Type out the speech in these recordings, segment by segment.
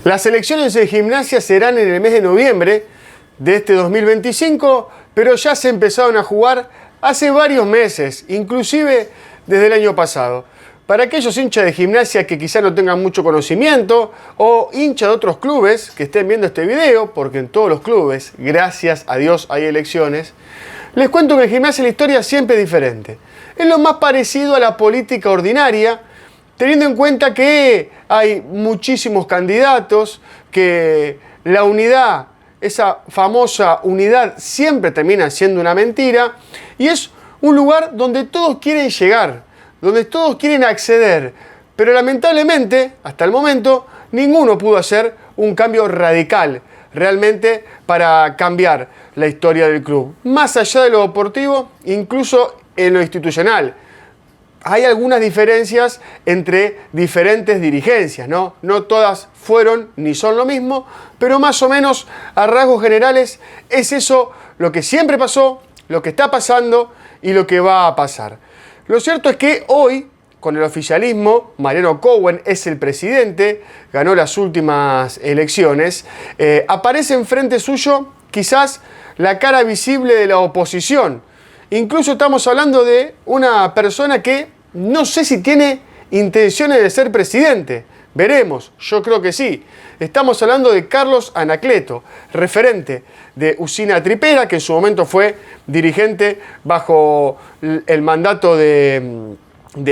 Las elecciones de Gimnasia serán en el mes de noviembre de este 2025, pero ya se empezaron a jugar hace varios meses, inclusive desde el año pasado. Para aquellos hinchas de Gimnasia que quizá no tengan mucho conocimiento o hinchas de otros clubes que estén viendo este video, porque en todos los clubes, gracias a Dios, hay elecciones, les cuento que en Gimnasia la historia siempre es diferente. Es lo más parecido a la política ordinaria, teniendo en cuenta que hay muchísimos candidatos, que la unidad, esa famosa unidad, siempre termina siendo una mentira, y es un lugar donde todos quieren llegar, donde todos quieren acceder, pero lamentablemente, hasta el momento, ninguno pudo hacer un cambio radical, realmente, para cambiar la historia del club. Más allá de lo deportivo, incluso en lo institucional. Hay algunas diferencias entre diferentes dirigencias, ¿no? No todas fueron ni son lo mismo, pero más o menos a rasgos generales es eso lo que siempre pasó, lo que está pasando y lo que va a pasar. Lo cierto es que hoy, con el oficialismo, Mariano Cowen es el presidente, ganó las últimas elecciones, aparece enfrente suyo quizás la cara visible de la oposición. Incluso estamos hablando de una persona que no sé si tiene intenciones de ser presidente. Veremos, yo creo que sí. Estamos hablando de Carlos Anacleto, referente de Usina Tripera, que en su momento fue dirigente bajo el mandato de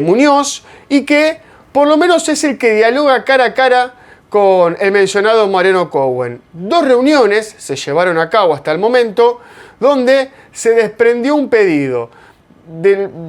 Muñoz y que por lo menos es el que dialoga cara a cara con el mencionado Mariano Cowen. 2 reuniones se llevaron a cabo hasta el momento donde se desprendió un pedido,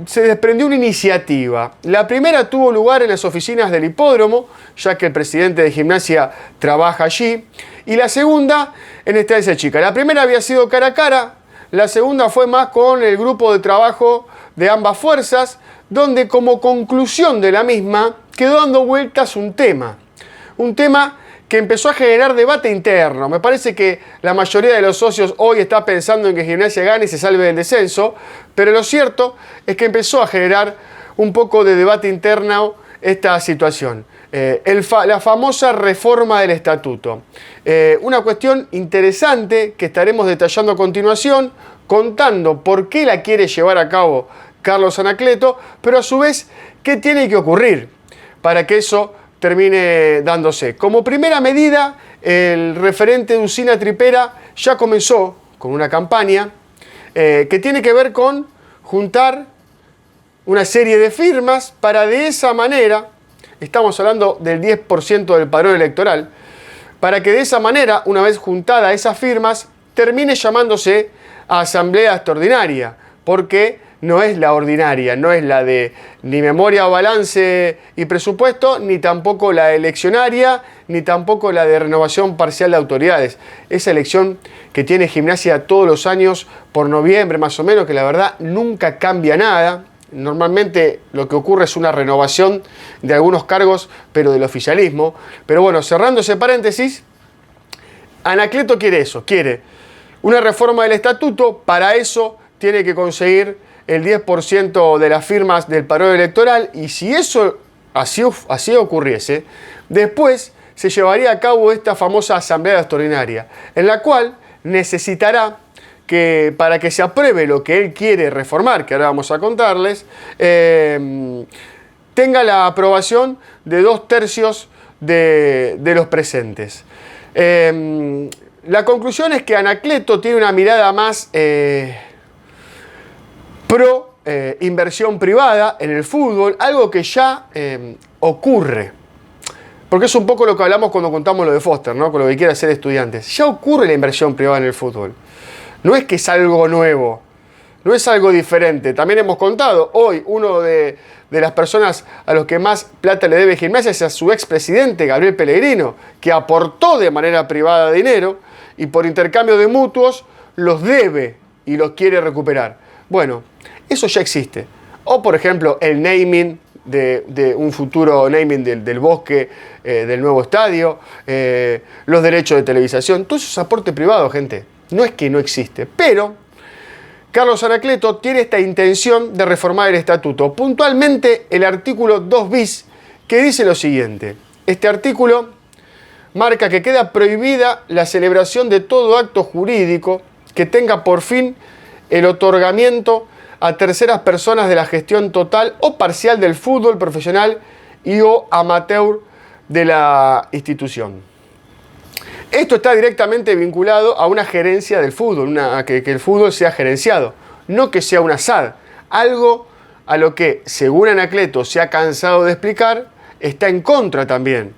se desprendió una iniciativa. La primera tuvo lugar en las oficinas del hipódromo, ya que el presidente de Gimnasia trabaja allí, y la segunda en Estancia Chica. La primera había sido cara a cara, la segunda fue más con el grupo de trabajo de ambas fuerzas, donde como conclusión de la misma quedó dando vueltas un tema que empezó a generar debate interno. Me parece que la mayoría de los socios hoy está pensando en que Gimnasia gane y se salve del descenso, pero lo cierto es que empezó a generar un poco de debate interno esta situación. La famosa reforma del estatuto. Una cuestión interesante que estaremos detallando a continuación, contando por qué la quiere llevar a cabo Carlos Anacleto, pero a su vez, qué tiene que ocurrir para que eso termine dándose. Como primera medida, el referente de Usina Tripera ya comenzó con una campaña que tiene que ver con juntar una serie de firmas para de esa manera, estamos hablando del 10% del padrón electoral, para que de esa manera, una vez juntadas esas firmas, termine llamándose a asamblea extraordinaria, porque no es la ordinaria, no es la de ni memoria, balance y presupuesto, ni tampoco la eleccionaria, ni tampoco la de renovación parcial de autoridades. Esa elección que tiene Gimnasia todos los años por noviembre más o menos, que la verdad nunca cambia nada. Normalmente lo que ocurre es una renovación de algunos cargos, pero del oficialismo. Pero bueno, cerrando ese paréntesis, Anacleto quiere eso, quiere una reforma del estatuto. Para eso tiene que conseguir el 10% de las firmas del padrón electoral, y si eso así ocurriese, después se llevaría a cabo esta famosa asamblea extraordinaria, en la cual necesitará que, para que se apruebe lo que él quiere reformar, que ahora vamos a contarles, tenga la aprobación de 2/3 de los presentes. La conclusión es que Anacleto tiene una mirada más pro inversión privada en el fútbol, algo que ya ocurre. Porque es un poco lo que hablamos cuando contamos lo de Foster, ¿no? Con lo que quiere hacer estudiantes. Ya ocurre la inversión privada en el fútbol. No es que es algo nuevo, no es algo diferente. También hemos contado, hoy uno de las personas a los que más plata le debe Gimnasia es a su expresidente, Gabriel Pellegrino, que aportó de manera privada dinero y por intercambio de mutuos los debe y los quiere recuperar. Bueno, eso ya existe. O, por ejemplo, el naming de un futuro naming del bosque, del nuevo estadio, los derechos de televisación. Todo eso es aporte privado, gente. No es que no existe. Pero Carlos Anacleto tiene esta intención de reformar el estatuto. Puntualmente el artículo 2 bis, que dice lo siguiente. Este artículo marca que queda prohibida la celebración de todo acto jurídico que tenga por fin el otorgamiento a terceras personas de la gestión total o parcial del fútbol profesional y o amateur de la institución. Esto está directamente vinculado a una gerencia del fútbol, que el fútbol sea gerenciado, no que sea una SAD, algo a lo que, según Anacleto se ha cansado de explicar, está en contra también.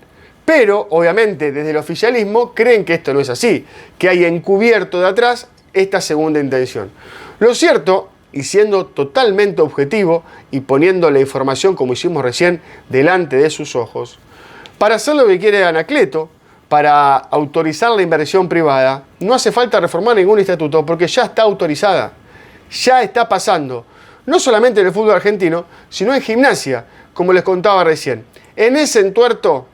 Pero, obviamente, desde el oficialismo creen que esto no es así, que hay encubierto de atrás esta segunda intención. Lo cierto, y siendo totalmente objetivo y poniendo la información, como hicimos recién, delante de sus ojos, para hacer lo que quiere Anacleto, para autorizar la inversión privada, no hace falta reformar ningún estatuto porque ya está autorizada, ya está pasando, no solamente en el fútbol argentino, sino en Gimnasia, como les contaba recién. En ese entuerto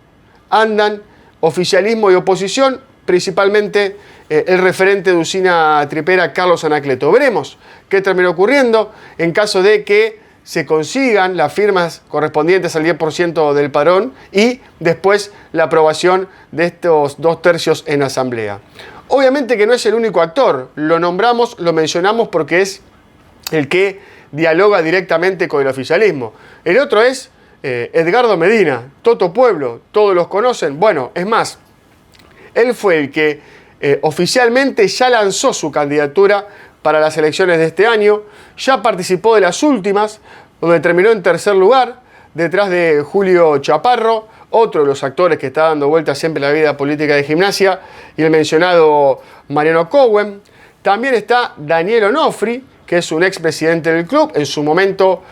andan oficialismo y oposición, principalmente el referente de Usina Tripera, Carlos Anacleto. Veremos qué termina ocurriendo en caso de que se consigan las firmas correspondientes al 10% del padrón y después la aprobación de estos 2/3 en asamblea. Obviamente que no es el único actor, lo nombramos, lo mencionamos porque es el que dialoga directamente con el oficialismo. El otro es Edgardo Medina, Toto Pueblo, todos los conocen. Bueno, es más, él fue el que oficialmente ya lanzó su candidatura para las elecciones de este año, ya participó de las últimas, donde terminó en tercer lugar, detrás de Julio Chaparro, otro de los actores que está dando vueltas siempre en la vida política de Gimnasia, y el mencionado Mariano Cowen. También está Daniel Onofri, que es un expresidente del club, en su momento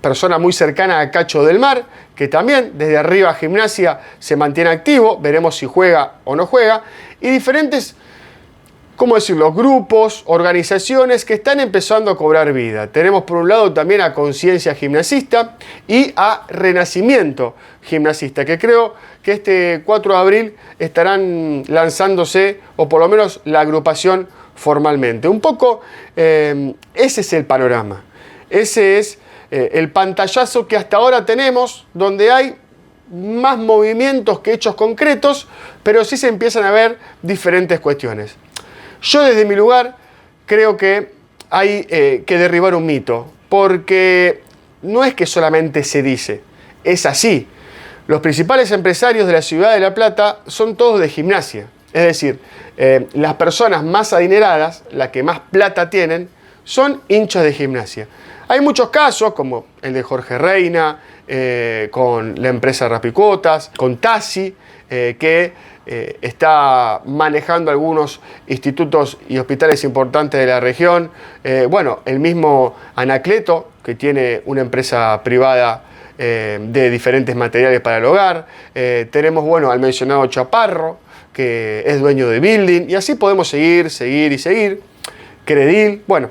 persona muy cercana a Cacho del Mar, que también desde arriba Gimnasia se mantiene activo, veremos si juega o no juega, y diferentes, ¿cómo decirlo?, grupos, organizaciones que están empezando a cobrar vida. Tenemos por un lado también a Conciencia Gimnasista y a Renacimiento Gimnasista, que creo que este 4 de abril estarán lanzándose, o por lo menos la agrupación formalmente. Un poco ese es el panorama, ese es el pantallazo que hasta ahora tenemos, donde hay más movimientos que hechos concretos, pero sí se empiezan a ver diferentes cuestiones. Yo desde mi lugar creo que hay que derribar un mito, porque no es que solamente se dice, es así. Los principales empresarios de la ciudad de La Plata son todos de Gimnasia, es decir, las personas más adineradas, las que más plata tienen, son hinchas de Gimnasia. Hay muchos casos, como el de Jorge Reina, con la empresa Rapicuotas, con Tassi, que está manejando algunos institutos y hospitales importantes de la región. Bueno, el mismo Anacleto, que tiene una empresa privada de diferentes materiales para el hogar. Tenemos, bueno, al mencionado Chaparro, que es dueño de Building, y así podemos seguir. Credil, bueno,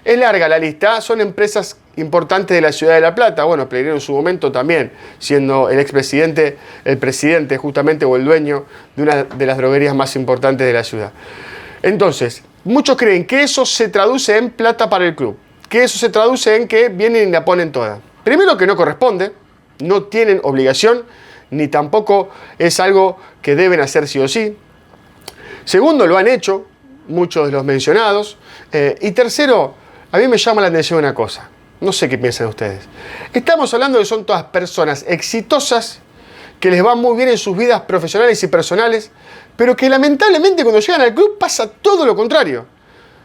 es larga la lista, son empresas importantes de la ciudad de La Plata. Bueno, Pellegrino en su momento también, siendo el expresidente, el presidente justamente o el dueño de una de las droguerías más importantes de la ciudad. Entonces, muchos creen que eso se traduce en plata para el club, que eso se traduce en que vienen y la ponen toda. Primero, que no corresponde, no tienen obligación, ni tampoco es algo que deben hacer sí o sí. Segundo, lo han hecho muchos de los mencionados. Y tercero, a mí me llama la atención una cosa. No sé qué piensan ustedes. Estamos hablando de que son todas personas exitosas, que les va muy bien en sus vidas profesionales y personales, pero que lamentablemente cuando llegan al club pasa todo lo contrario.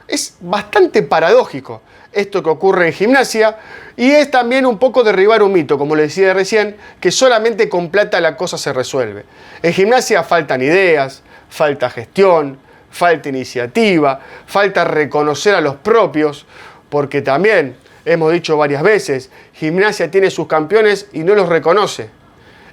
Es bastante paradójico esto que ocurre en Gimnasia, y es también un poco derribar un mito, como les decía recién, que solamente con plata la cosa se resuelve. En Gimnasia faltan ideas, falta gestión, falta iniciativa, falta reconocer a los propios, porque también hemos dicho varias veces, Gimnasia tiene sus campeones y no los reconoce.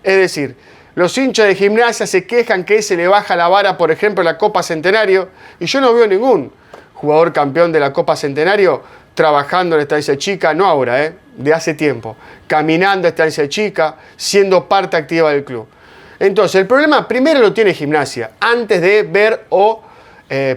Es decir, los hinchas de Gimnasia se quejan que se le baja la vara, por ejemplo, en la Copa Centenario, y yo no veo ningún jugador campeón de la Copa Centenario trabajando en Estancia Chica, no ahora, de hace tiempo, caminando a Estancia Chica, siendo parte activa del club. Entonces, el problema primero lo tiene Gimnasia, antes de ver o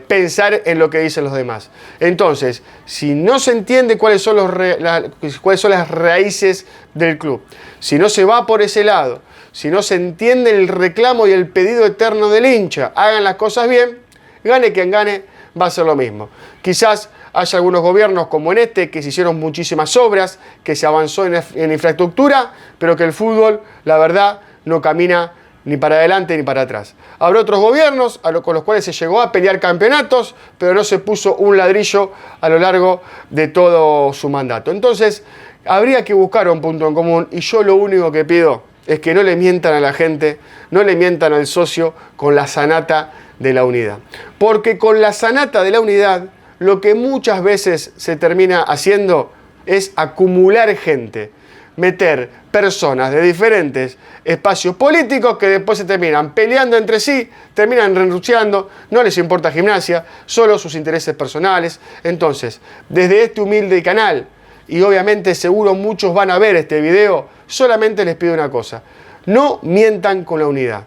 pensar en lo que dicen los demás. Entonces, si no se entiende cuáles son las raíces del club, si no se va por ese lado, si no se entiende el reclamo y el pedido eterno del hincha, hagan las cosas bien, gane quien gane, va a ser lo mismo. Quizás haya algunos gobiernos como en este que se hicieron muchísimas obras, que se avanzó en infraestructura, pero que el fútbol, la verdad, no camina ni para adelante ni para atrás. Habrá otros gobiernos con los cuales se llegó a pelear campeonatos, pero no se puso un ladrillo a lo largo de todo su mandato. Entonces, habría que buscar un punto en común y yo lo único que pido es que no le mientan a la gente, no le mientan al socio con la sanata de la unidad. Porque con la sanata de la unidad, lo que muchas veces se termina haciendo es acumular gente, meter personas de diferentes espacios políticos que después se terminan peleando entre sí, terminan renunciando, no les importa Gimnasia, solo sus intereses personales. Entonces, desde este humilde canal, y obviamente seguro muchos van a ver este video, solamente les pido una cosa: no mientan con la unidad.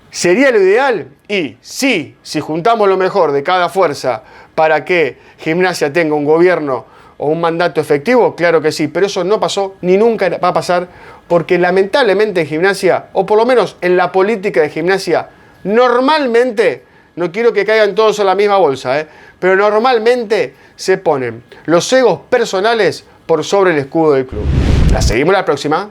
¿Sería lo ideal? Y sí, si juntamos lo mejor de cada fuerza para que Gimnasia tenga un gobierno o un mandato efectivo, claro que sí, pero eso no pasó ni nunca va a pasar, porque lamentablemente en Gimnasia, o por lo menos en la política de Gimnasia, normalmente, no quiero que caigan todos en la misma bolsa, pero normalmente se ponen los egos personales por sobre el escudo del club. La seguimos la próxima.